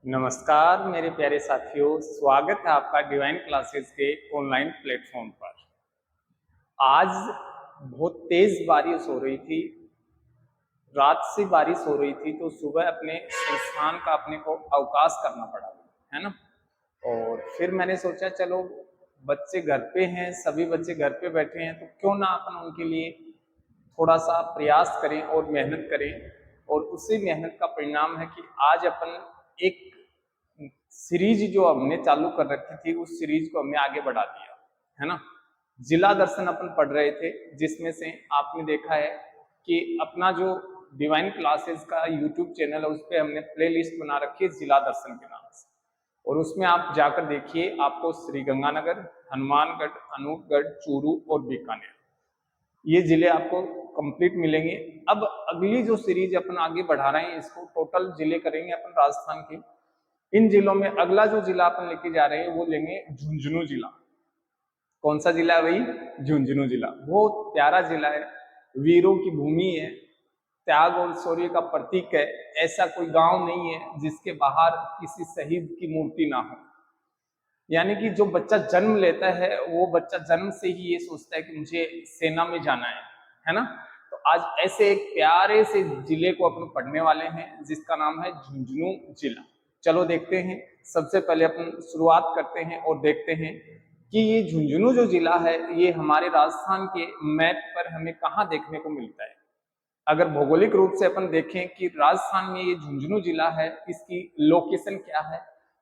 नमस्कार मेरे प्यारे साथियों, स्वागत है आपका डिवाइन क्लासेस के ऑनलाइन प्लेटफॉर्म पर। आज बहुत तेज बारिश हो रही थी, रात से बारिश हो रही थी, तो सुबह अपने संस्थान का अपने को अवकाश करना पड़ा, है ना। और फिर मैंने सोचा चलो बच्चे घर पे हैं, सभी बच्चे घर पे बैठे हैं, तो क्यों ना अपन उनके लिए थोड़ा सा प्रयास करें और मेहनत करें। और उसी मेहनत का परिणाम है कि आज अपन एक सीरीज जो हमने चालू कर रखी थी उस सीरीज को हमने आगे बढ़ा दिया, है ना। जिला दर्शन अपन पढ़ रहे थे, जिसमें से आपने देखा है कि अपना जो डिवाइन क्लासेस का यूट्यूब चैनल है उस पर हमने प्ले लिस्ट बना रखी है जिला दर्शन के नाम से। और उसमें आप जाकर देखिए, आपको श्री गंगानगर, हनुमानगढ़, अनूपगढ़, चूरू और बीकानेर ये जिले आपको कंप्लीट मिलेंगे। अब अगली जो सीरीज अपन आगे बढ़ा रहे हैं, इसको टोटल जिले करेंगे अपन राजस्थान के। इन जिलों में अगला जो जिला अपन लेके जा रहे हैं वो लेंगे झुंझुनू जिला। कौन सा जिला है भाई? झुंझुनू जिला। बहुत प्यारा जिला है, वीरों की भूमि है, त्याग और शौर्य का प्रतीक है। ऐसा कोई गांव नहीं है जिसके बाहर किसी शहीद की मूर्ति ना हो। यानी कि जो बच्चा जन्म लेता है वो बच्चा जन्म से ही ये सोचता है कि मुझे सेना में जाना है ना। तो आज ऐसे एक प्यारे से जिले को अपन पढ़ने वाले हैं जिसका नाम है झुंझुनू जिला। चलो देखते हैं, सबसे पहले अपन शुरुआत करते हैं और देखते हैं कि ये झुंझुनू जो जिला है ये हमारे राजस्थान के मैप पर हमें कहाँ देखने को मिलता है। अगर भौगोलिक रूप से अपन देखें कि राजस्थान में ये झुंझुनू जिला है, इसकी लोकेशन क्या है,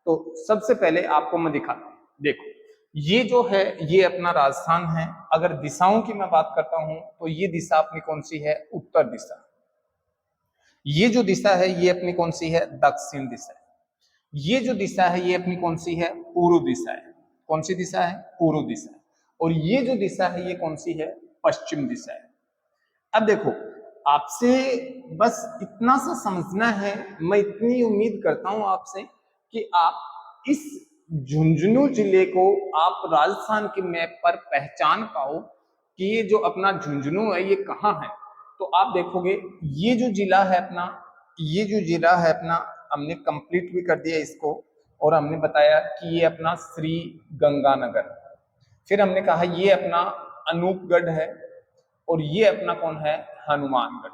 तो सबसे पहले आपको मैं दिखाता हूं। देखो ये जो है ये अपना राजस्थान है। अगर दिशाओं की मैं बात करता हूं तो ये दिशा अपनी कौन सी है? उत्तर दिशा। ये जो दिशा है ये अपनी कौन सी है? दक्षिण दिशा है। ये जो दिशा है ये अपनी कौन सी है? पूर्व दिशा है। कौन सी दिशा है? पूर्व दिशा है। और ये जो दिशा है ये कौन सी है? पश्चिम दिशा है। अब देखो, आपसे बस इतना सा समझना है, मैं इतनी उम्मीद करता हूं आपसे कि आप इस झुंझुनू जिले को आप राजस्थान के मैप पर पहचान पाओ कि ये जो अपना झुंझुनू है ये कहाँ है। तो आप देखोगे ये जो जिला है अपना, ये जो जिला है अपना, हमने कंप्लीट भी कर दिया इसको। और हमने बताया कि ये अपना श्री गंगानगर, फिर हमने कहा ये अपना अनूपगढ़ है, और ये अपना कौन है? हनुमानगढ़।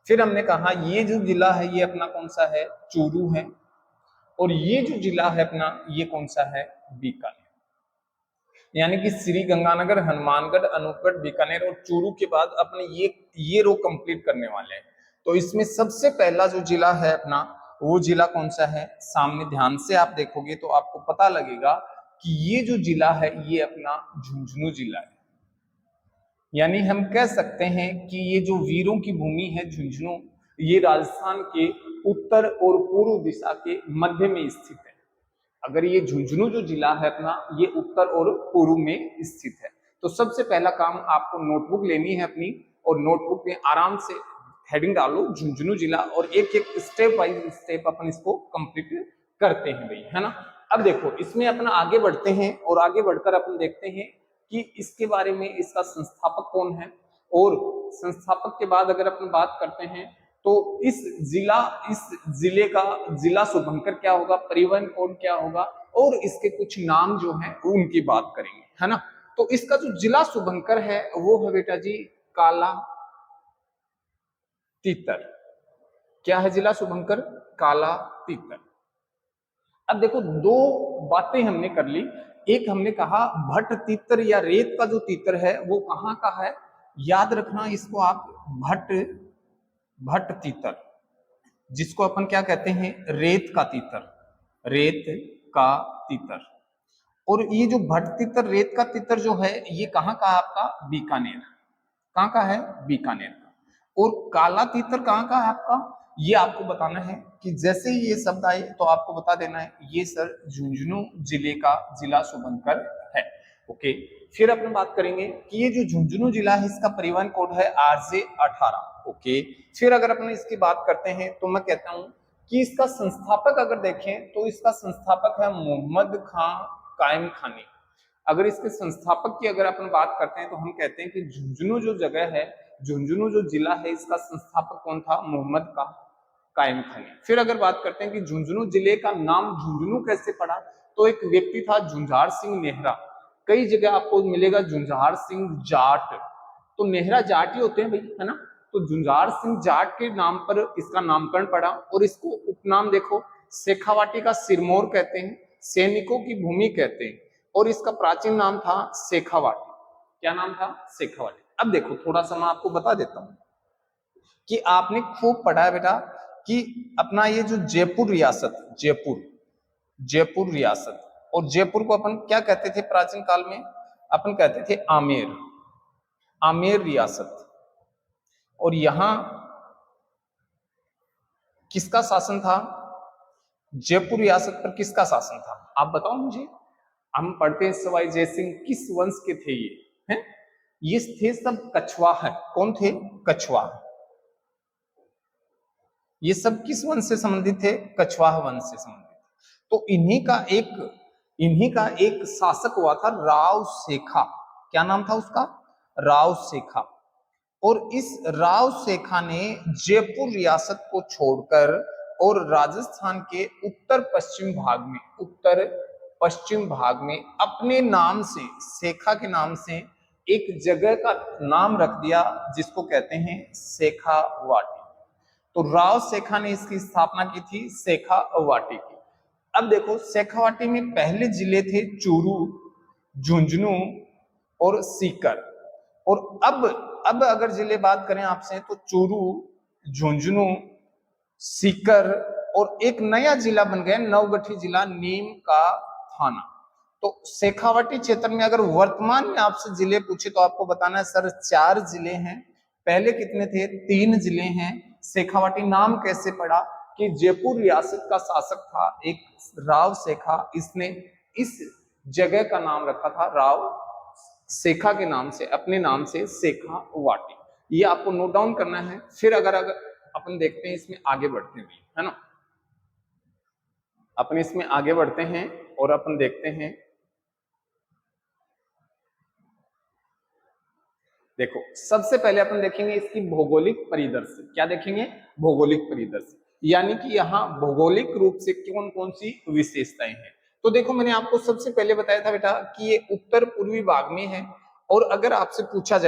फिर हमने कहा ये जो जिला है ये अपना कौन सा है? चूरू है। और ये जो जिला है अपना ये कौन सा है? बीकानेर। यानी कि श्री गंगानगर, हनुमानगढ़, अनूपगढ़, बीकानेर और चूरू के बाद अपने ये रो कंप्लीट करने वाले हैं। तो इसमें सबसे पहला जो जिला है अपना वो जिला कौन सा है? सामने ध्यान से आप देखोगे तो आपको पता लगेगा कि ये जो जिला है ये अपना झुंझुनू जिला है। यानी हम कह सकते हैं कि ये जो वीरों की भूमि है झुंझुनू, ये राजस्थान के उत्तर और पूर्व दिशा के मध्य में स्थित है। अगर ये झुंझुनू जो जिला है अपना ये उत्तर और पूर्व में स्थित है। तो सबसे पहला काम आपको नोटबुक लेनी है अपनी, और नोटबुक में आराम से हेडिंग डालो झुंझुनू जिला, और एक एक स्टेप बाय स्टेप अपन इसको कंप्लीट करते हैं भाई, है ना। अब देखो इसमें अपना आगे बढ़ते हैं और आगे बढ़कर अपन देखते हैं कि इसके बारे में, इसका संस्थापक कौन है। और संस्थापक के बाद अगर अपन बात करते हैं तो इस जिले का जिला शुभंकर क्या होगा, परिवहन कोड क्या होगा, और इसके कुछ नाम जो हैं उनकी बात करेंगे, है ना। तो इसका जो जिला शुभंकर है वो है बेटा जी काला तीतर। क्या है जिला शुभंकर? काला तीतर। अब देखो दो बातें हमने कर ली। एक हमने कहा भट्ट तीतर या रेत का जो तीतर है वो कहाँ का है, याद रखना इसको आप, भट्ट तीतर, जिसको अपन क्या कहते हैं? रेत का तीतर, रेत का तीतर। और ये जो भट्ट तीतर, रेत का तीतर जो है ये कहाँ का है आपका? बीकानेर। कहाँ का है? बीकानेर का। और काला तीतर कहाँ का है आपका? ये आपको बताना है कि जैसे ही ये शब्द आए तो आपको बता देना है ये सर झुंझुनू जिले का जिला शुभंकर है। ओके, फिर अपन बात करेंगे कि ये जो झुंझुनू जिला है इसका परिवहन कोड है RJ18। ओके, फिर अगर अपन इसकी बात करते हैं तो मैं कहता हूं कि इसका संस्थापक अगर देखें तो इसका संस्थापक है मोहम्मद खां कायम खानी। अगर इसके संस्थापक की अगर अपन बात करते हैं तो हम कहते हैं कि झुंझुनू जो जगह है, झुंझुनू जो जिला है, इसका संस्थापक कौन था? मोहम्मद का कायम खानी। फिर अगर बात करते हैं कि झुंझुनू जिले का नाम झुंझुनू कैसे पड़ा, तो एक व्यक्ति था झुंझार सिंह नेहरा। कई जगह आपको मिलेगा झुंझार सिंह जाट, तो नेहरा जाट ही होते हैं भाई, है ना। तो झुंझार सिंह जाट के नाम पर इसका नामकरण पड़ा। और इसको उपनाम देखो, शेखावाटी का सिरमौर कहते हैं, सैनिकों की भूमि कहते हैं, और इसका प्राचीन नाम था शेखावाटी। क्या नाम था? शेखावाटी। अब देखो थोड़ा सा मैं आपको बता देता हूं कि आपने खूब पढ़ा है बेटा कि अपना ये जो जयपुर रियासत, जयपुर रियासत, और जयपुर को अपन क्या कहते थे प्राचीन काल में? अपन कहते थे आमेर रियासत। और यहां किसका शासन था? जयपुर रियासत पर किसका शासन था? आप बताओ मुझे। हम पढ़ते हैं सवाई जयसिंह, किस वंश के थे ये? हैं? ये थे सब कछवाहा। कौन थे? कछवाहा। ये सब किस वंश से संबंधित थे? कछवाहा वंश से संबंधित। तो इन्हीं का एक शासक हुआ था राव शेखा। क्या नाम था उसका? राव शेखा। और इस राव शेखा ने जयपुर रियासत को छोड़कर और राजस्थान के उत्तर पश्चिम भाग में अपने नाम से, शेखा के नाम से एक जगह का नाम रख दिया जिसको कहते हैं शेखावाटी। तो राव शेखा ने इसकी स्थापना की थी, शेखावाटी की। अब देखो शेखावाटी में पहले जिले थे चूरू, झुंझुनू और सीकर। और अब अगर जिले बात करें आपसे तो चूरू, झुंझुनू, सीकर, और एक नया जिला बन गया नवगठित जिला नीम का थाना। तो शेखावाटी क्षेत्र में अगर वर्तमान में आपसे जिले पूछे तो आपको बताना है सर 4 जिले हैं। पहले कितने थे? 3 जिले हैं। शेखावाटी नाम कैसे पड़ा? कि जयपुर रियासत का शासक था एक राव शेखा, इसने इस जगह का नाम रखा था राव शेखा के नाम से, अपने नाम से शेखावाटी। ये आपको नोट डाउन करना है। फिर अगर अपन देखते हैं इसमें आगे बढ़ते हैं, है ना, अपन इसमें आगे बढ़ते हैं और अपन देखते हैं, देखो सबसे पहले अपन देखेंगे इसकी भौगोलिक परिदृश्य। क्या देखेंगे? भौगोलिक परिदृश्य, यानी कि यहाँ भौगोलिक रूप से कौन कौन सी विशेषताएं हैं। तो देखो मैंने आपको सबसे पहले बताया था बेटा कि ये उत्तर पूर्वी भाग में है। और अगर आपसे पूछा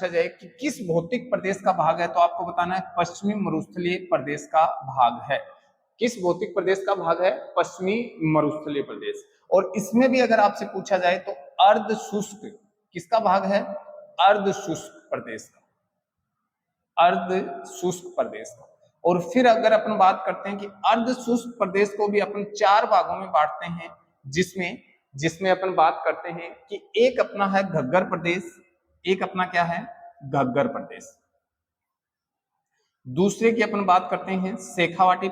जाए कि किस भौतिक प्रदेश का भाग है, तो आपको बताना है पश्चिमी मरुस्थलीय प्रदेश का भाग है। किस भौतिक प्रदेश का भाग है? पश्चिमी मरुस्थलीय प्रदेश। और इसमें भी अगर आपसे पूछा जाए तो अर्ध शुष्क किसका भाग है? अर्ध शुष्क प्रदेश का, अर्ध शुष्क प्रदेश का। और फिर अगर अपन बात करते हैं कि अर्ध शुष्क प्रदेश को भी अपन 4 भागों में बांटते हैं, जिसमें अपन बात करते हैं कि एक अपना है घग्गर प्रदेश, एक अपना क्या है? घग्गर प्रदेश। दूसरे की अपन बात करते हैं शेखावाटी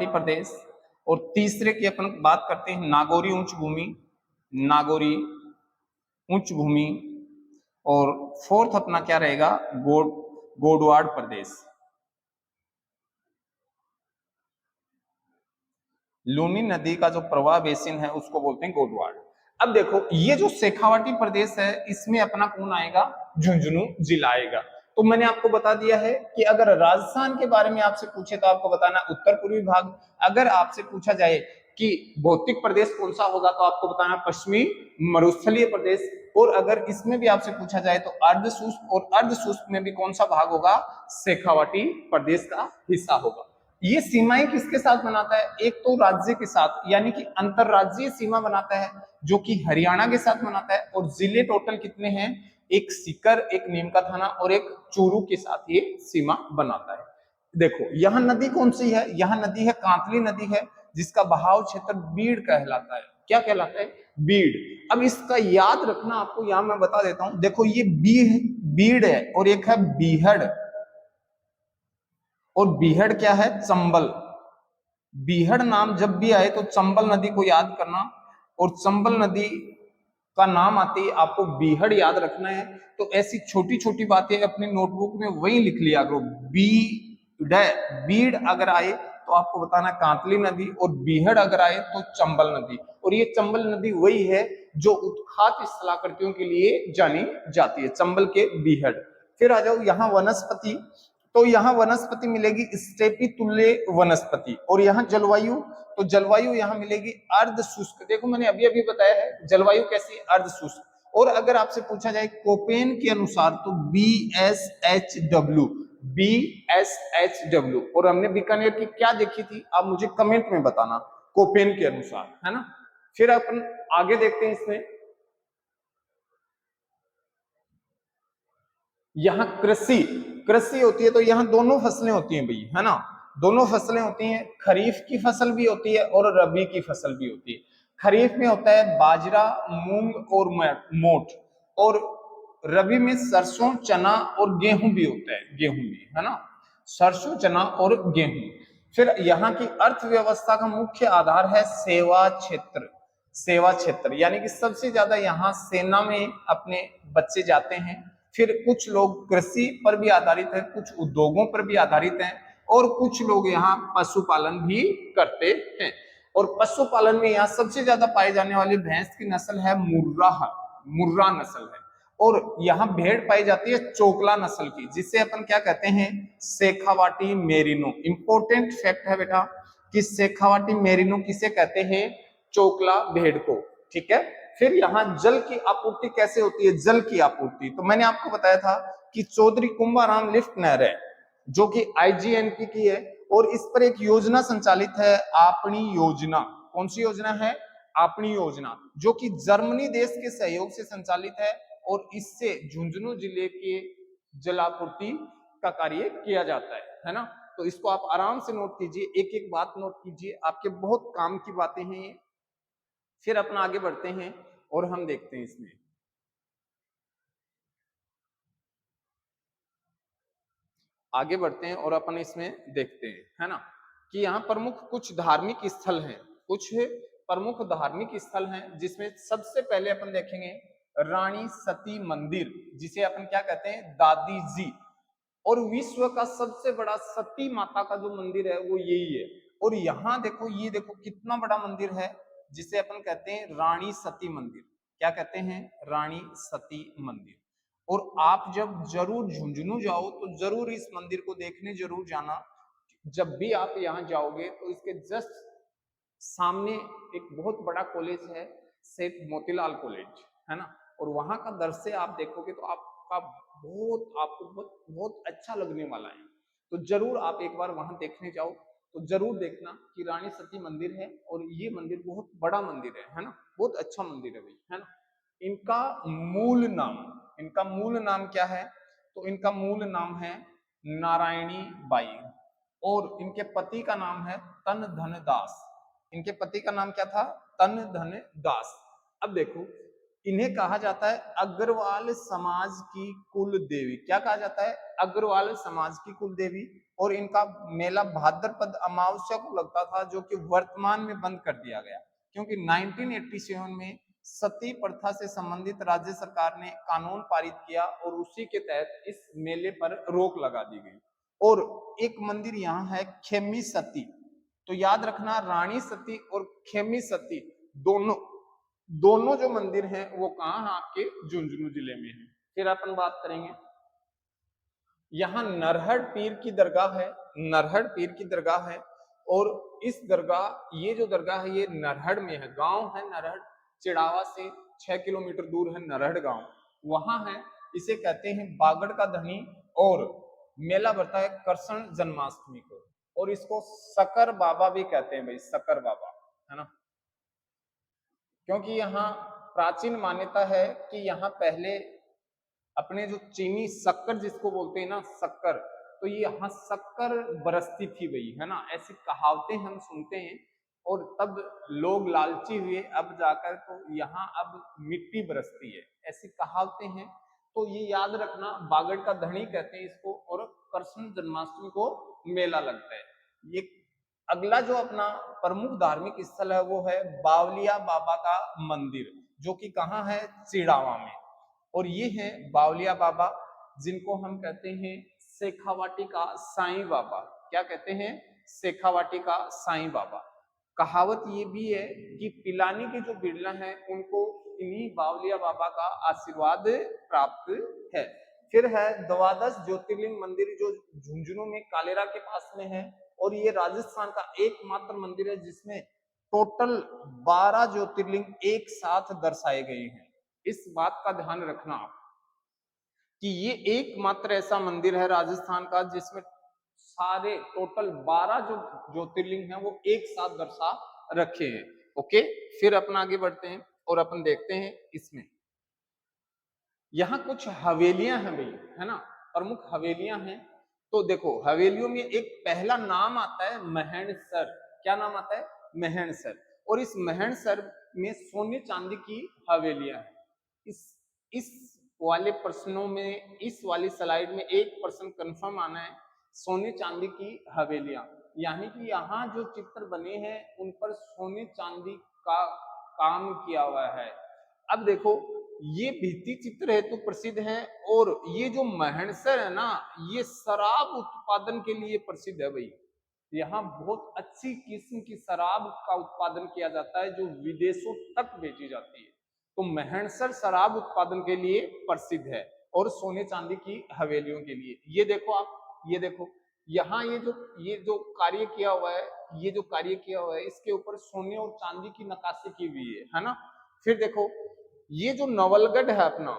प्रदेश। और तीसरे की अपन बात करते हैं नागौरी उच्च भूमि। और फोर्थ अपना क्या रहेगा? गोडवाड़ प्रदेश। लूनी नदी का जो प्रवाह बेसिन है उसको बोलते हैं गोडवाड़। अब देखो ये जो शेखावाटी प्रदेश है इसमें अपना कौन आएगा? झुंझुनू जिला आएगा। तो मैंने आपको बता दिया है कि अगर राजस्थान के बारे में आपसे पूछे तो आपको बताना उत्तर पूर्वी भाग। अगर आपसे पूछा जाए कि भौतिक प्रदेश कौन सा होगा तो आपको बताना पश्चिमी मरुस्थलीय प्रदेश। और अगर इसमें भी आपसे पूछा जाए तो अर्धशुष्क, और अर्धशुष्क में भी कौन सा भाग होगा? शेखावाटी प्रदेश का हिस्सा होगा। ये सीमाएं किसके साथ बनाता है? एक तो राज्य के साथ, यानी कि अंतरराज्यीय सीमा बनाता है जो कि हरियाणा के साथ बनाता है। और जिले टोटल कितने हैं? एक सीकर, एक नीम का थाना और एक चूरू के साथ ये सीमा बनाता है। देखो यहां नदी कौन सी है? यहां नदी है कांतली नदी है, जिसका बहाव क्षेत्र बीड़ कहलाता है। क्या कहलाता है? बीड़। अब इसका याद रखना आपको, यहां मैं बता देता हूं। देखो ये बीड़ है और एक है बीहड़। और बीहड़ क्या है? चंबल। बीहड़ नाम जब भी आए तो चंबल नदी को याद करना, और चंबल नदी का नाम आते ही आपको बीहड़ याद रखना है। तो ऐसी छोटी छोटी बातें अपने नोटबुक में वही लिख लिया करो। बीड़ अगर आए तो आपको बताना कांतली नदी, और बीहड़ अगर आए तो चंबल नदी। और ये चंबल नदी वही है जो उत्खात स्थलाकृतियों के लिए जानी जाती है, चंबल के बीहड़। फिर आ जाओ यहाँ वनस्पति, तो यहाँ वनस्पति मिलेगी स्टेपी तुल्य वनस्पति। और यहाँ जलवायु, तो जलवायु यहाँ मिलेगी अर्ध शुष्क। देखो मैंने अभी अभी बताया है जलवायु कैसी है, अर्ध शुष्क। और अगर आपसे पूछा जाए कोपेन के अनुसार तो BSHW, BSHW। और हमने बीकानेर की क्या देखी थी आप मुझे कमेंट में बताना, कोपेन के अनुसार, है ना। फिर अपन आगे देखते हैं इसमें, यहाँ कृषि, कृषि होती है तो यहाँ दोनों फसलें होती हैं भाई, है ना, दोनों फसलें होती हैं। खरीफ की फसल भी होती है और रबी की फसल भी होती है। खरीफ में होता है बाजरा, मूंग और मोठ, और रबी में सरसों, चना और गेहूं भी होता है, गेहूं भी, है ना, सरसों, चना और गेहूं। फिर यहाँ की अर्थव्यवस्था का मुख्य आधार है सेवा क्षेत्र, सेवा क्षेत्र, यानी कि सबसे ज्यादा यहाँ सेना में अपने बच्चे जाते हैं। फिर कुछ लोग कृषि पर भी आधारित है, कुछ उद्योगों पर भी आधारित हैं, और कुछ लोग यहाँ पशुपालन भी करते हैं। और पशुपालन में यहाँ सबसे ज्यादा पाए जाने वाली भैंस की नस्ल है मुर्रा, मुर्रा नस्ल है। और यहाँ भेड़ पाई जाती है चोकला नस्ल की, जिसे अपन क्या कहते हैं, शेखावाटी मेरिनो। इंपॉर्टेंट फैक्ट है बेटा कि शेखावाटी मेरिनो किसे कहते हैं, चोकला भेड़ को, ठीक है। फिर यहाँ जल की आपूर्ति कैसे होती है, जल की आपूर्ति, तो मैंने आपको बताया था कि चौधरी कुंभाराम लिफ्ट नहर है जो कि IGNP की है, और इस पर एक योजना संचालित है, आपनी योजना। कौन सी योजना है, आपनी योजना, जो कि जर्मनी देश के सहयोग से संचालित है, और इससे झुंझुनू जिले के जलापूर्ति का कार्य किया जाता है ना। तो इसको आप आराम से नोट कीजिए, एक एक बात नोट कीजिए, आपके बहुत काम की बातें हैं ये। फिर अपना आगे बढ़ते हैं और हम देखते हैं इसमें, आगे बढ़ते हैं और अपन इसमें देखते हैं, है ना, कि यहाँ प्रमुख कुछ धार्मिक स्थल हैं, कुछ प्रमुख धार्मिक स्थल हैं, जिसमें सबसे पहले अपन देखेंगे रानी सती मंदिर, जिसे अपन क्या कहते हैं, दादी जी। और विश्व का सबसे बड़ा सती माता का जो मंदिर है वो यही है। और यहाँ देखो, ये देखो कितना बड़ा मंदिर है, जिसे अपन कहते हैं रानी सती मंदिर। क्या कहते हैं, रानी सती मंदिर। और आप जब जरूर झुंझुनू जाओ तो जरूर इस मंदिर को देखने जरूर जाना। जब भी आप यहाँ जाओगे तो इसके जस्ट सामने एक बहुत बड़ा कॉलेज है, सेठ मोतीलाल कॉलेज, है ना। और वहां का दृश्य आप देखोगे तो आपका आपको बहुत अच्छा लगने वाला है। तो जरूर आप एक बार वहां देखने जाओ तो जरूर देखना कि रानी सती मंदिर है, और ये मंदिर बहुत बड़ा मंदिर है ना, बहुत अच्छा मंदिर है भाई, है ना। इनका मूल नाम, इनका मूल नाम क्या है, तो इनका मूल नाम है नारायणी बाई, और इनके पति का नाम है तन धन दास। इनके पति का नाम क्या था, तन धन दास। अब देखो, इन्हें कहा जाता है अग्रवाल समाज की कुल देवी। क्या कहा जाता है, अग्रवाल समाज की कुल देवी। और इनका मेला भाद्रपद अमावस्या को लगता था, जो कि वर्तमान में बंद कर दिया गया, क्योंकि 1987 में सती प्रथा से संबंधित राज्य सरकार ने कानून पारित किया, और उसी के तहत इस मेले पर रोक लगा दी गई। और एक मंदिर यहाँ है खेमी सती, तो याद रखना रानी सती और खेमी सती दोनों दोनों जो मंदिर हैं वो कहाँ है, आपके झुंझुनू जिले में है। फिर अपन बात करेंगे, यहाँ नरहड़ पीर की दरगाह है, नरहड़ पीर की दरगाह है। और इस दरगाह, ये जो दरगाह है ये नरहड़ में है, गांव है नरहड़, चिड़ावा से 6 किलोमीटर दूर है नरहड़ गांव, वहां है। इसे कहते हैं बागड़ का धनी। और मेला बढ़ता है कृष्ण जन्माष्टमी को, और इसको शक्कर बाबा भी कहते हैं भाई, शक्कर बाबा, है ना। क्योंकि यहाँ प्राचीन मान्यता है कि यहाँ पहले अपने जो चीनी शक्कर जिसको बोलते हैं ना, शक्कर, तो ये यहाँ शक्कर बरसती थी भाई, है ना, ऐसी कहावतें हम सुनते हैं। और तब लोग लालची हुए, अब जाकर तो यहाँ अब मिट्टी बरसती है, ऐसी कहावतें हैं। तो ये याद रखना, बागड़ का धनी कहते हैं इसको, और कृष्ण जन्माष्टमी को मेला लगता है ये। अगला जो अपना प्रमुख धार्मिक स्थल है वो है बावलिया बाबा का मंदिर, जो कि कहाँ है, चिड़ावा में। और ये है बावलिया बाबा, जिनको हम कहते हैं शेखावाटी का साईं बाबा। क्या कहते हैं, शेखावाटी का साईं बाबा। कहावत ये भी है कि पिलानी के जो बिरला हैं उनको इन्हीं बावलिया बाबा का आशीर्वाद प्राप्त है। फिर है द्वादश ज्योतिर्लिंग मंदिर जो झुंझुनू में कालेरा के पास में है, और ये राजस्थान का एकमात्र मंदिर है जिसमें टोटल 12 ज्योतिर्लिंग एक साथ दर्शाए गए हैं। इस बात का ध्यान रखना आप कि ये एकमात्र ऐसा मंदिर है राजस्थान का जिसमें सारे टोटल 12 जो ज्योतिर्लिंग हैं वो एक साथ दर्शा रखे हैं। ओके, फिर अपन आगे बढ़ते हैं और अपन देखते हैं इसमें यहाँ कुछ हवेलियां हैं भाई, है ना, प्रमुख हवेलियां हैं। तो देखो हवेलियों में एक पहला नाम आता है महणसर। क्या नाम आता है? महणसर। और इस महणसर में सोने चांदी की हवेलियां हैं। इस वाले प्रश्नों में, इस वाली स्लाइड में एक प्रश्न कंफर्म आना है, सोने चांदी की हवेलियां, यानी कि यहाँ जो चित्र बने हैं उन पर सोने चांदी का काम किया हुआ है। अब देखो ये भित्ति चित्र हेतु प्रसिद्ध है, और ये जो महणसर है ना, ये शराब उत्पादन के लिए प्रसिद्ध है भाई। यहाँ बहुत अच्छी किस्म की शराब का उत्पादन किया जाता है जो विदेशों तक बेची जाती है। तो महणसर शराब उत्पादन के लिए प्रसिद्ध है और सोने चांदी की हवेलियों के लिए। ये देखो आप, ये देखो यहाँ ये जो कार्य किया हुआ है, ये जो कार्य किया हुआ है इसके ऊपर सोने और चांदी की नक्काशी की हुई है ना। फिर देखो ये जो नवलगढ़ है अपना,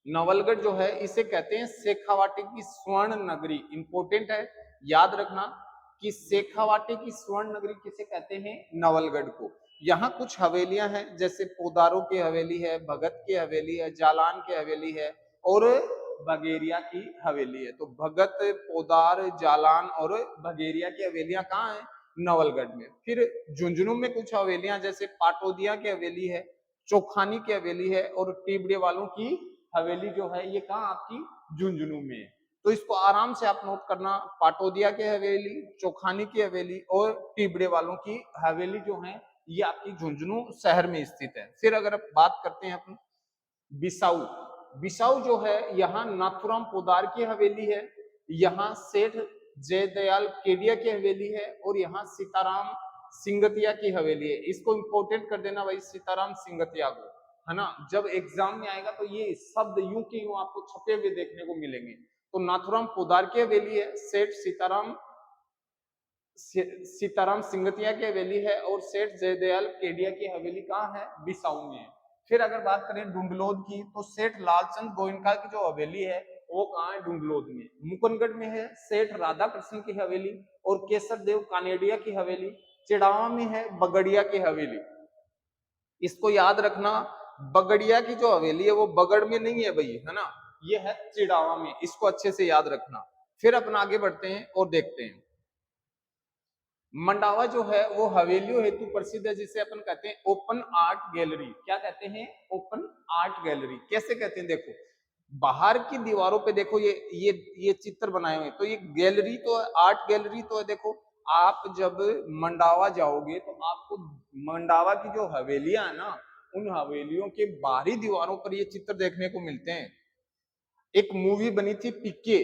नवलगढ़ जो है इसे कहते हैं शेखावाटी की स्वर्ण नगरी। इंपॉर्टेंट है, याद रखना कि शेखावाटी की स्वर्ण नगरी किसे कहते हैं? नवलगढ़ को। यहाँ कुछ हवेलियां हैं जैसे पोदारों की हवेली है, भगत की हवेली है, जालान की हवेली है और बगेरिया की हवेली है। तो भगत, पोदार, जालान और बगेरिया की हवेलियां कहाँ है? नवलगढ़ में। फिर झुंझुनू में कुछ हवेलियां जैसे पाटोदिया की हवेली है, चोखानी की हवेली है और टिबड़े वालों की हवेली जो है ये कहाँ आपकी? झुंझुनू में। तो इसको आराम से आप नोट करना, पाटोदिया की हवेली, चोखानी की हवेली और टिबड़े वालों की हवेली जो है ये आपकी झुंझुनू शहर में स्थित है। फिर अगर आप बात करते हैं अपन बिसाऊ, बिसाऊ जो है यहाँ नाथुराम पोदार की हवेली है, यहाँ सेठ जयदयाल केडिया की हवेली है और यहाँ सीताराम सिंगतिया की हवेली है। इसको इंपोर्टेंट कर देना भाई, सीताराम सिंगतिया को, है ना। जब एग्जाम में आएगा तो ये शब्द यूं के यूं आपको छपे हुए देखने को मिलेंगे। तो नाथुराम पोदार की हवेली है, सेठ सीताराम सिंगतिया की हवेली है और सेठ जयदयाल केडिया की हवेली कहाँ है? बिसाऊ में है। फिर अगर बात करें डुंडलोद की तो सेठ लालचंद गोयनका की जो हवेली है वो कहाँ है? डुंडलोद में। मुकुंदगढ़ में है सेठ राधा कृष्ण की हवेली और केसर देव कानेडिया की हवेली। चिड़ावा में है बगड़िया की हवेली। इसको याद रखना, बगड़िया की जो हवेली है वो बगड़ में नहीं है भाई, है ना, ये है चिड़ावा में। इसको अच्छे से याद रखना। फिर अपन आगे बढ़ते हैं और देखते हैं मंडावा जो है वो हवेलियों हेतु प्रसिद्ध है जिसे अपन कहते हैं ओपन आर्ट गैलरी। क्या कहते हैं? Open art gallery. कैसे कहते हैं? देखो बाहर की दीवारों पे देखो ये चित्र बनाए हुए, तो ये गैलरी तो है, आर्ट गैलरी तो है। देखो आप जब मंडावा जाओगे तो आपको मंडावा की जो हवेलियां है ना, उन हवेलियों के बाहरी दीवारों पर ये चित्र देखने को मिलते हैं। एक मूवी बनी थी पिक्के,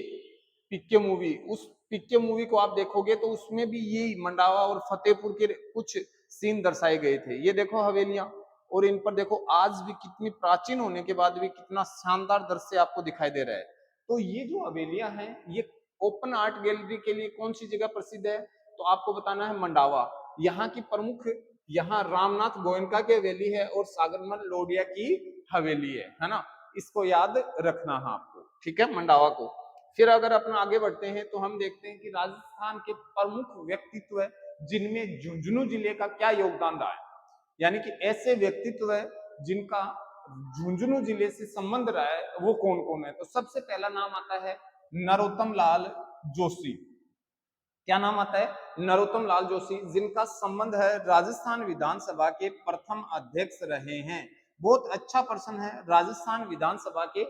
पिक्के मूवी, उस पिक्के मूवी को आप देखोगे तो उसमें भी ये मंडावा और फतेहपुर के कुछ सीन दर्शाए गए थे। ये देखो हवेलियां, और इन पर देखो आज भी कितनी प्राचीन होने के बाद भी कितना शानदार दृश्य आपको दिखाई दे रहा है। तो ये जो हवेलियां हैं ये ओपन आर्ट गैलरी के लिए कौन सी जगह प्रसिद्ध है? तो आपको बताना है मंडावा। यहाँ की प्रमुख, यहाँ रामनाथ गोयनका की हवेली है और सागरमल लोडिया की हवेली है ना। इसको याद रखना है आपको, ठीक है, मंडावा को। फिर अगर अपन आगे बढ़ते हैं तो हम देखते हैं कि राजस्थान के प्रमुख व्यक्तित्व है जिनमें झुंझुनू जिले का क्या योगदान रहा है, यानी कि ऐसे व्यक्तित्व है जिनका झुंझुनू जिले से संबंध रहा है, वो कौन कौन है? तो सबसे पहला नाम आता है नरोत्तम लाल जोशी। क्या नाम आता है? नरोत्तम लाल जोशी, जिनका संबंध है राजस्थान विधानसभा के प्रथम अध्यक्ष रहे हैं। बहुत अच्छा पर्सन है, राजस्थान विधानसभा के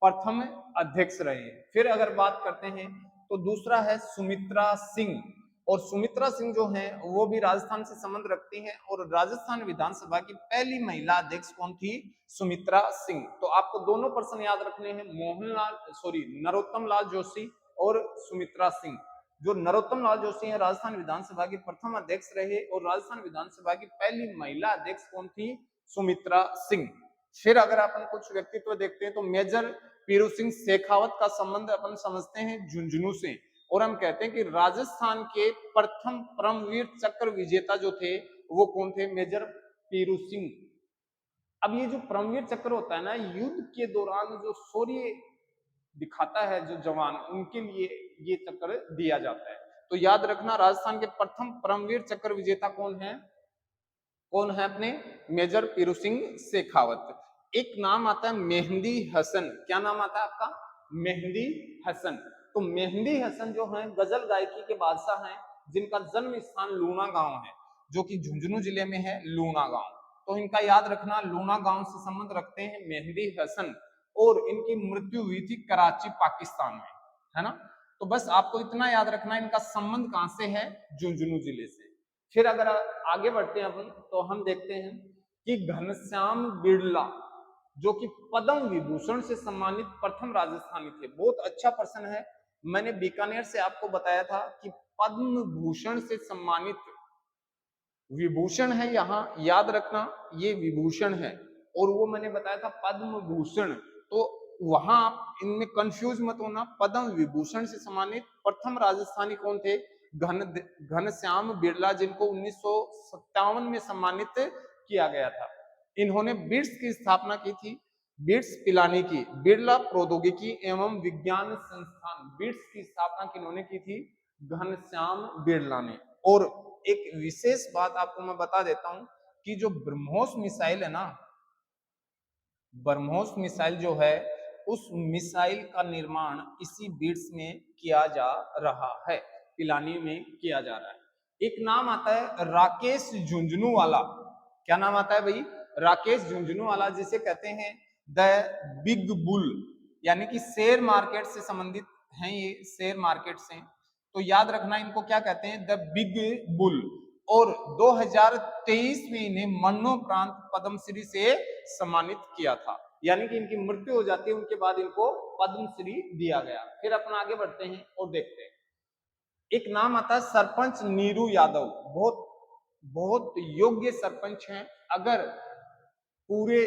प्रथम अध्यक्ष रहे हैं। फिर अगर बात करते हैं तो दूसरा है सुमित्रा सिंह, और सुमित्रा सिंह जो है वो भी राजस्थान से संबंध रखती हैं और राजस्थान विधानसभा की पहली महिला अध्यक्ष कौन थी? सुमित्रा सिंह। तो आपको दोनों पर्सन याद रखने हैं, नरोत्तम लाल जोशी और सुमित्रा सिंह। जो नरोत्तम लाल जोशी हैं राजस्थान विधानसभा के प्रथम अध्यक्ष रहे और राजस्थान विधानसभा की पहली महिला अध्यक्ष कौन थी? सुमित्रा सिंह। फिर अगर अपन कुछ व्यक्तित्व देखते हैं तो मेजर पीरू सिंह शेखावत का संबंध अपन समझते हैं झुंझुनू से, और हम कहते हैं कि राजस्थान के प्रथम परमवीर चक्र विजेता जो थे वो कौन थे, मेजर पीरू सिंह। अब ये जो परमवीर चक्र होता है ना, युद्ध के दौरान जो शौर्य दिखाता है जो जवान, उनके लिए ये चक्र दिया जाता है। तो याद रखना, राजस्थान के प्रथम परमवीर चक्र विजेता कौन है, कौन है अपने, मेजर पीरू सिंह शेखावत। एक नाम आता है मेहंदी हसन, क्या नाम आता है आपका, मेहंदी हसन। तो मेहंदी हसन जो है गजल गायकी के बादशाह हैं, जिनका जन्म स्थान लूना गांव है, जो कि झुंझुनू जिले में है, लूना गांव। तो इनका याद रखना, लूना गांव से संबंध रखते हैं मेहंदी हसन, और इनकी मृत्यु हुई थी कराची पाकिस्तान में, है ना। तो बस आपको इतना याद रखना, इनका संबंध कहां से है, झुंझुनू जिले से। फिर अगर आगे बढ़ते हैं अपन, तो हम देखते हैं कि घनश्याम बिरला जो कि पद्म विभूषण से सम्मानित प्रथम राजस्थानी थे। बहुत अच्छा प्रश्न है, मैंने बीकानेर से आपको बताया था कि पद्म भूषण से सम्मानित, विभूषण है यहाँ, याद रखना ये विभूषण है, और वो मैंने बताया था पद्म भूषण। तो वहां आप इनमें कंफ्यूज मत होना, पद्म विभूषण से सम्मानित प्रथम राजस्थानी कौन थे, घनश्याम बिरला, जिनको 1957 में सम्मानित किया गया था। इन्होंने बिट्स की स्थापना की थी, बिट्स पिलानी की, बिरला प्रौद्योगिकी एवं विज्ञान संस्थान, बिट्स की स्थापना किन्होंने की थी, घनश्याम बिरला ने। और एक विशेष बात आपको मैं बता देता हूं कि जो ब्रह्मोस मिसाइल है ना, ब्रह्मोस मिसाइल जो है, उस मिसाइल का निर्माण इसी बिट्स में किया जा रहा है, पिलानी में किया जा रहा है। एक नाम आता है राकेश झुंझुनूवाला, क्या नाम आता है भाई, राकेश झुंझुनूवाला, जिसे कहते हैं द बिग बुल, यानी कि शेयर मार्केट से संबंधित हैं, ये शेयर मार्केट से। तो याद रखना इनको क्या कहते हैं, द बिग बुल। और 2023 में इन्हें मरणोपरांत पद्मश्री से सम्मानित किया था, यानी कि इनकी मृत्यु हो जाती है, उनके बाद इनको पद्मश्री दिया गया। फिर अपन आगे बढ़ते हैं और देखते हैं, एक नाम आता है सरपंच नीरू यादव, बहुत बहुत योग्य सरपंच हैं। अगर पूरे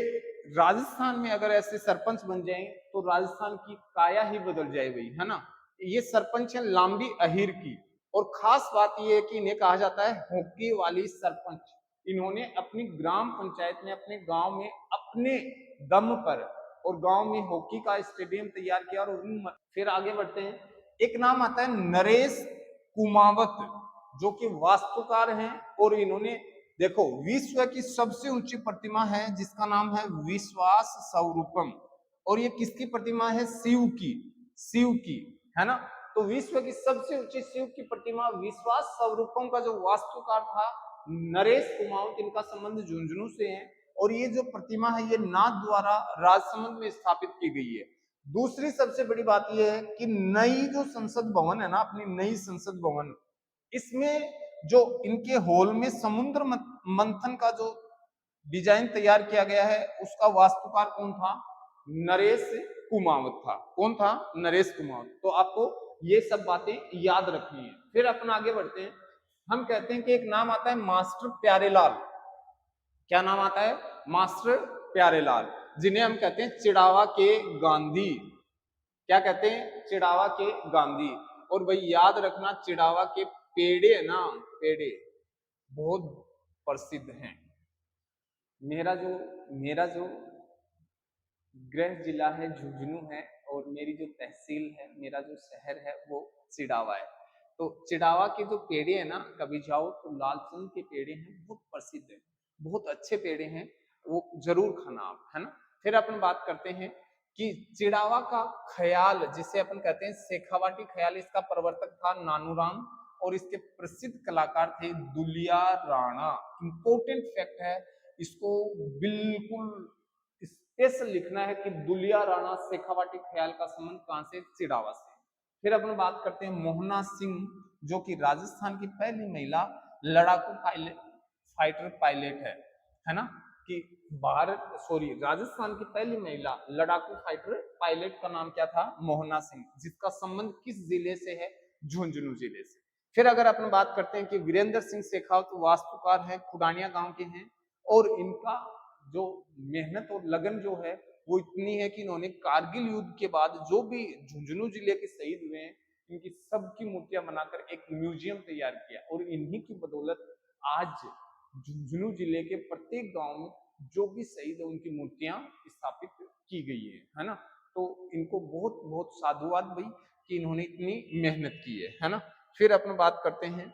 राजस्थान में अगर ऐसे सरपंच बन जाएं तो राजस्थान की काया ही बदल जाए भाई, है ना। ये सरपंच है लांबी अहिर की, और खास बात ये है कि इन्हें कहा जाता है हॉकी वाली सरपंच। इन्होंने अपनी ग्राम पंचायत में, अपने गांव में, अपने दम पर, और गांव में हॉकी का स्टेडियम तैयार किया। और फिर आगे बढ़ते हैं, एक नाम आता है नरेश कुमावत, जो कि वास्तुकार हैं, और इन्होंने देखो विश्व की सबसे ऊंची प्रतिमा है जिसका नाम है विश्वास स्वरूपम, और ये किसकी प्रतिमा है, शिव की, शिव की, है ना। तो विश्व की सबसे ऊंची शिव की प्रतिमा विश्वास स्वरूपम का जो वास्तुकार था नरेश कुमावत, इनका संबंध झुंझुनू से है। और ये जो प्रतिमा है ये नाथ द्वारा राजसमंद में स्थापित की गई है। दूसरी सबसे बड़ी बात यह है कि नई जो संसद भवन है ना, अपनी नई संसद भवन, इसमें जो इनके हॉल में समुद्र मंथन का जो डिजाइन तैयार किया गया है, उसका वास्तुकार कौन था, नरेश कुमावत था। कौन था, नरेश कुमावत। तो आपको ये सब बातें याद रखनी है। फिर अपन आगे बढ़ते हैं, हम कहते हैं कि एक नाम आता है मास्टर प्यारेलाल, क्या नाम आता है, मास्टर प्यारेलाल, जिन्हें हम कहते हैं चिड़ावा के गांधी, क्या कहते हैं, चिड़ावा के गांधी। और भाई याद रखना, चिड़ावा के पेड़े है ना, पेड़े बहुत प्रसिद्ध हैं। मेरा जो गृह जिला है झुंझुनू है, और मेरी जो तहसील है, मेरा जो शहर है वो चिड़ावा है। तो चिड़ावा के जो पेड़े है ना, कभी जाओ तो लालचंद के पेड़े हैं, बहुत प्रसिद्ध है, बहुत अच्छे पेड़े हैं, वो जरूर खाना आप, है ना। फिर अपन बात करते हैं कि चिड़ावा का ख्याल, जिसे अपन कहते हैं शेखावाटी ख्याल, इसका प्रवर्तक था नानूराम, और इसके प्रसिद्ध कलाकार थे दुलिया राणा। इंपॉर्टेंट फैक्ट है, इसको बिल्कुल स्पेशल लिखना है कि दुलिया राणा शेखावाटी ख्याल का संबंध कहां से, चिड़ावा से। फिर अपन बात करते हैं मोहना सिंह, जो कि राजस्थान की पहली महिला लड़ाकू फाइटर पायलट है ना, कि राजस्थान की पहली महिला लड़ाकू फाइटर पायलट का नाम क्या था, मोहना सिंह, जिसका संबंध किस जिले से है, झुंझुनू जिले से। फिर अगर अपन बात करते हैं कि वीरेंद्र सिंह शेखावत वास्तुकार हैं, खुडानिया गांव के हैं, और इनका जो मेहनत और लगन जो है वो इतनी है कि इन्होंने कारगिल युद्ध के बाद जो भी झुंझुनू जिले के शहीद हुए हैं, इनकी सबकी मूर्तियां बनाकर एक म्यूजियम तैयार किया, और इन्हीं की बदौलत आज झुंझुनू जिले के प्रत्येक गांव में जो भी शहीद है उनकी मूर्तियां स्थापित की गई है ना। तो इनको बहुत बहुत साधुवाद भाई कि इन्होंने इतनी मेहनत की है ना। फिर अपन बात करते हैं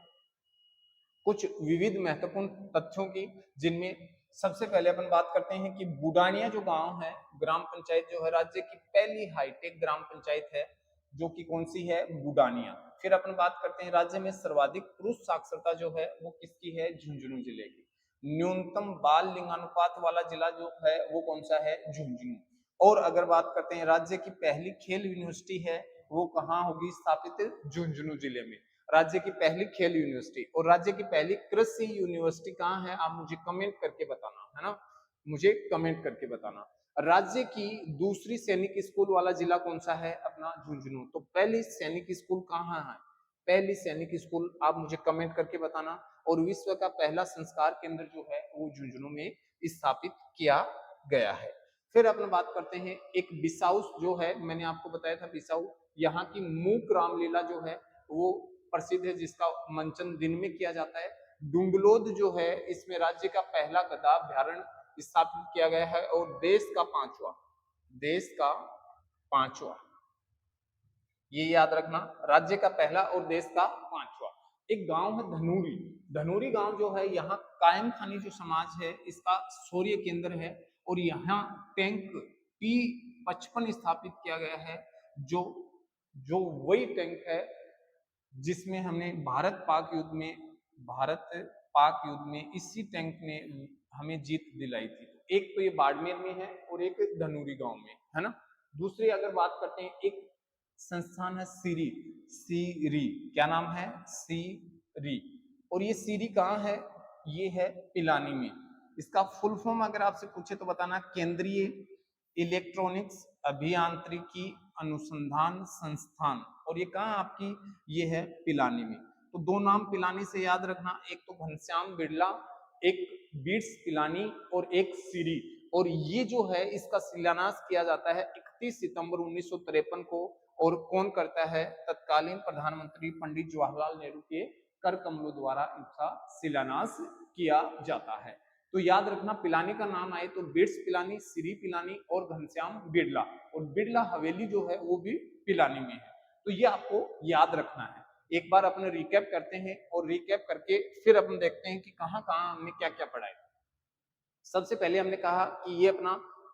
कुछ विविध महत्वपूर्ण तथ्यों की, जिनमें सबसे पहले अपन बात करते हैं कि बुडानिया जो गांव है, ग्राम पंचायत जो है, राज्य की पहली हाईटेक ग्राम पंचायत है, जो कि कौन सी है, बुडानिया। फिर अपन बात करते हैं राज्य में सर्वाधिक पुरुष साक्षरता जो है वो किसकी है, झुंझुनू जिले की। न्यूनतम बाल लिंगानुपात वाला जिला जो है वो कौन सा है, झुंझुनू। और अगर बात करते हैं राज्य की पहली खेल यूनिवर्सिटी है, वो कहाँ होगी स्थापित, झुंझुनू जिले में, राज्य की पहली खेल यूनिवर्सिटी। और राज्य की पहली कृषि यूनिवर्सिटी कहाँ है, आप मुझे कमेंट करके बताना, है ना, मुझे कमेंट करके बताना। राज्य की दूसरी सैनिक स्कूल वाला जिला कौन सा है, अपना झुंझुनू। तो पहली सैनिक स्कूल कहाँ है, पहली सैनिक स्कूल आप मुझे कमेंट करके बताना। और विश्व का पहला संस्कार केंद्र जो है वो झुंझुनू में स्थापित किया गया है। फिर अपन बात करते हैं एक बिसाऊ जो है, मैंने आपको बताया था बिसाऊ, यहाँ की मूक रामलीला जो है वो प्रसिद्ध है, जिसका मंचन दिन में किया जाता है। डुंगलोद जो है, इसमें राज्य का पहला गधा अभ्यारण्य स्थापित किया गया है, और देश का पांचवा, ये याद रखना, राज्य का पहला और देश का पांचवा। एक गांव है धनूरी, धनूरी गांव जो है, यहाँ कायम खानी जो समाज है इसका शौर्य केंद्र है, और यहाँ टैंक P55 स्थापित किया गया है, जो जो वही टैंक है जिसमें हमने भारत पाक युद्ध में इसी टैंक ने हमें जीत दिलाई थी। एक तो ये बाड़मेर में है और एक धनूरी गांव में, है ना। दूसरी अगर बात करते हैं, एक संस्थान है सीरी, क्या नाम है, सीरी। और ये सीरी कहाँ है, ये है पिलानी में। इसका फुल फॉर्म अगर आपसे पूछे तो बताना, केंद्रीय इलेक्ट्रॉनिक्स अभियांत्रिकी अनुसंधान संस्थान। और ये कहाँ आपकी, ये है पिलानी में। तो दो नाम पिलानी से याद रखना, एक तो घनश्याम बिरला, एक बीट्स पिलानी, और एक सीरी। और ये जो है इसका शिलान्यास किया जाता है 31 सितंबर 1953 को, और कौन करता है, तत्कालीन प्रधानमंत्री पंडित जवाहरलाल नेहरू के कर कमलों द्वारा इसका शिलान्यास किया जाता है। तो याद रखना, पिलानी का नाम आए तो बिट्स पिलानी, सीरी पिलानी और घनश्याम बिरला, और बिरला हवेली जो है वो भी पिलानी में है। तो ये आपको याद रखना है। एक बार अपने रिकैप करते हैं, और रिकैप करके फिर अपन देखते हैं कि कहाँ कहाँ हमने क्या क्या पढ़ा है। सबसे पहले हमने कहा कि ये अपना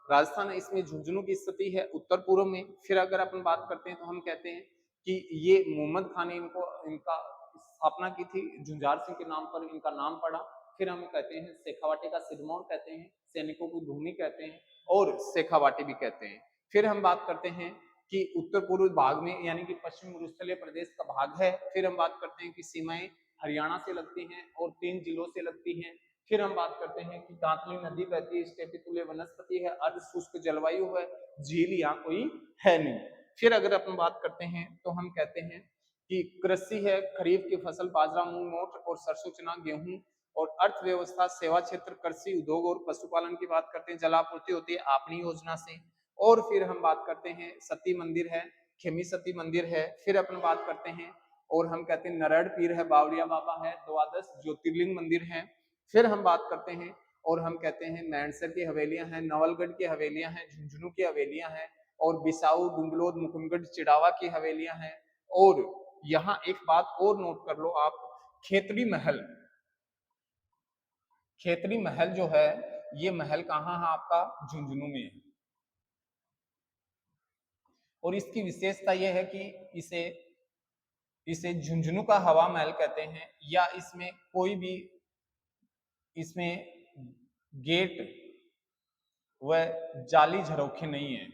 राजस्थान है, इसमें झुंझुनू की स्थिति है उत्तर पूर्व में। फिर अगर अपन बात करते हैं तो हम कहते हैं कि ये मोहम्मद खान ने इनका स्थापना की थी, झुंझार सिंह के नाम पर इनका नाम पड़ा। फिर हम कहते हैं शेखावाटी का सिरमौर कहते हैं, सैनिकों की भूमि कहते हैं, और शेखावाटी भी कहते हैं। फिर हम बात करते हैं कि उत्तर पूर्व भाग में, यानी कि पश्चिम मरुस्थलीय प्रदेश का भाग है। फिर हम बात करते हैं कि सीमाएं हरियाणा से लगती हैं और 3 जिलों से लगती हैं। फिर हम बात करते हैं कि दांतली नदी बहती है, स्टेपी तुल्य वनस्पति है, अर्ध शुष्क जलवायु है, झील यहाँ कोई है नहीं। फिर अगर अपन बात करते हैं तो हम कहते हैं कि कृषि है, खरीफ की फसल बाजरा मूंग मोठ और सरसों चना गेहूं। और अर्थव्यवस्था सेवा क्षेत्र कृषि उद्योग और पशुपालन की बात करते हैं, जलापूर्ति होती है आपनी योजना से। और फिर हम बात करते हैं सती मंदिर है, खेमी सती मंदिर है। फिर अपन बात करते हैं और हम कहते हैं नरड़ पीर है, बावड़िया बाबा है, द्वादश ज्योतिर्लिंग मंदिर है। फिर हम बात करते हैं और हम कहते हैं नैनसर की हवेलियां हैं, नवलगढ़ की हवेलियां हैं, झुंझुनू की हवेलियां हैं, और बिसाऊ डुंगलोद मुकुंदगढ़ चिड़ावा की हवेलियां हैं। और यहाँ एक बात और नोट कर लो आप, खेतड़ी महल, खेतड़ी महल जो है ये महल कहाँ है आपका, झुंझुनू में है। और इसकी विशेषता यह है कि इसे इसे झुंझुनू का हवा महल कहते हैं, या इसमें कोई भी इसमें गेट व जाली झरोखे नहीं है।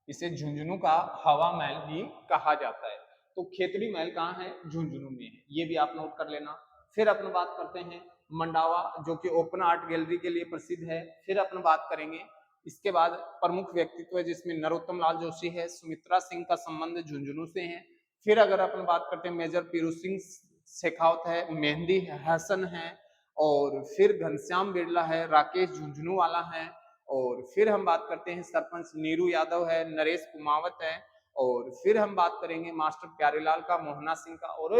इसे झुंझुनू का हवा महल भी कहा जाता है। तो खेतड़ी महल कहाँ है, झुंझुनू में है, ये भी आप नोट कर लेना। फिर अपन बात करते हैं मंडावा, जो कि ओपन आर्ट गैलरी के लिए प्रसिद्ध है। फिर अपन बात करेंगे इसके बाद प्रमुख व्यक्तित्व है, जिसमें नरोत्तम लाल जोशी है, सुमित्रा सिंह का संबंध झुंझुनू से है। फिर अगर अपन बात करते हैं मेजर पीरू सिंह शेखावत है, मेहंदी हसन है, और फिर घनश्याम बिरला है, राकेश झुंझुनूवाला है, और फिर हम बात करते हैं सरपंच नीरू यादव है, नरेश कुमावत है, और फिर हम बात करेंगे मास्टर प्यारेलाल का, मोहना सिंह का और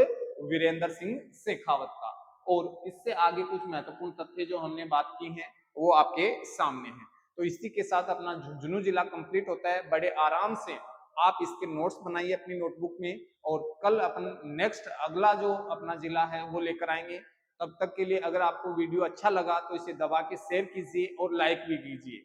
वीरेंद्र सिंह शेखावत का। और इससे आगे कुछ महत्वपूर्ण तथ्य जो हमने बात की हैं वो आपके सामने हैं। तो इसी के साथ अपना झुंझुनू जिला कंप्लीट होता है। बड़े आराम से आप इसके नोट्स बनाइए अपनी नोटबुक में, और कल अपन नेक्स्ट अगला जो अपना जिला है वो लेकर आएंगे। तब तक के लिए अगर आपको वीडियो अच्छा लगा तो इसे दबा के शेयर कीजिए और लाइक भी कीजिए।